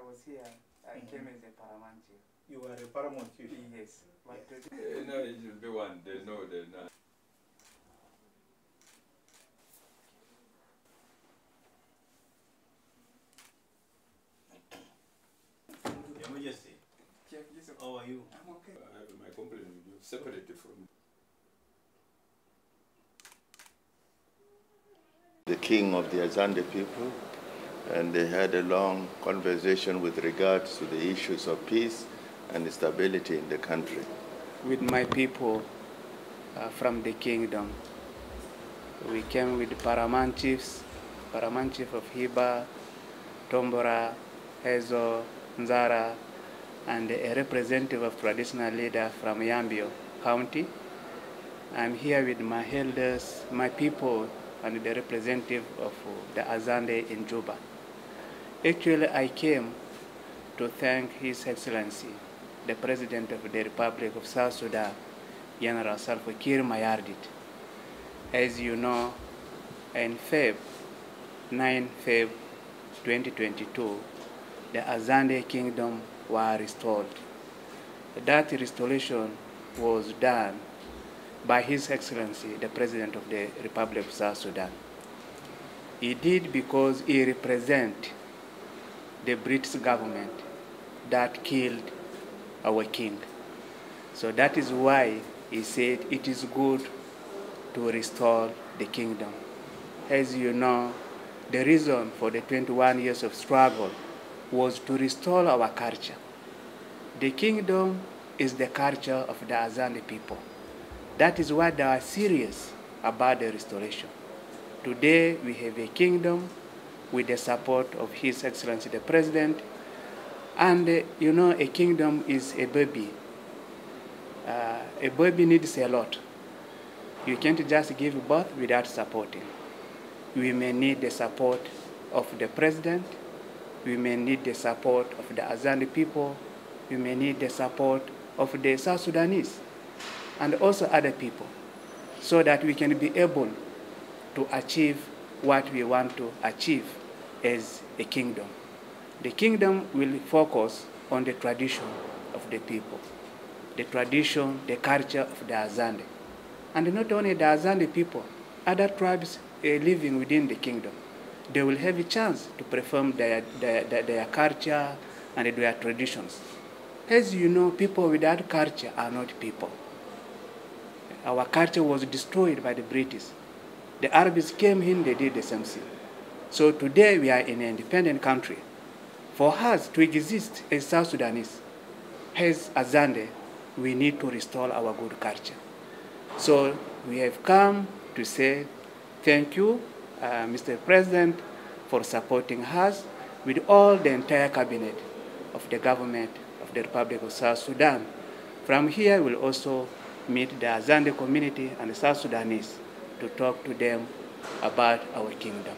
was here, I came as a paramount chief. You were a paramount chief? Yes. But no, it should be one. They know they're not. Your Majesty. Chief, yes, How are you? I'm okay. I have my complaint with you. Separated from the king of the Azande people, and they had a long conversation with regards to the issues of peace and stability in the country. With my people from the kingdom, we came with the paramount chiefs, paramount chief of Hiba, Tombora, Hezo, Nzara, and a representative of traditional leader from Yambio County. I'm here with my elders, my people, and the representative of the Azande in Juba. Actually, I came to thank His Excellency, the President of the Republic of South Sudan, General Kirr Mayardit. As you know, in 9 Feb 2022, the Azande Kingdom was restored. That restoration was done by His Excellency, the President of the Republic of South Sudan. He did because he represents the British government that killed our king. So that is why he said it is good to restore the kingdom. As you know, the reason for the 21 years of struggle was to restore our culture. The kingdom is the culture of the Azande people. That is why they are serious about the restoration. Today we have a kingdom with the support of His Excellency the President, and you know, a kingdom is a baby. A baby needs a lot. You can't just give birth without supporting. We may need the support of the President, we may need the support of the Azande people, we may need the support of the South Sudanese, and also other people, so that we can be able to achieve what we want to achieve as a kingdom. The kingdom will focus on the tradition of the people, the tradition, the culture of the Azande. And not only the Azande people, other tribes living within the kingdom, they will have a chance to perform their culture and their traditions. As you know, people without culture are not people. Our culture was destroyed by the British. The Arabs came in, they did the same thing. So today we are in an independent country. For us to exist as South Sudanese, as Azande, we need to restore our good culture. So we have come to say thank you, Mr. President, for supporting us with all the entire cabinet of the government of the Republic of South Sudan. From here, we'll also meet the Azande community and the South Sudanese to talk to them about our kingdom.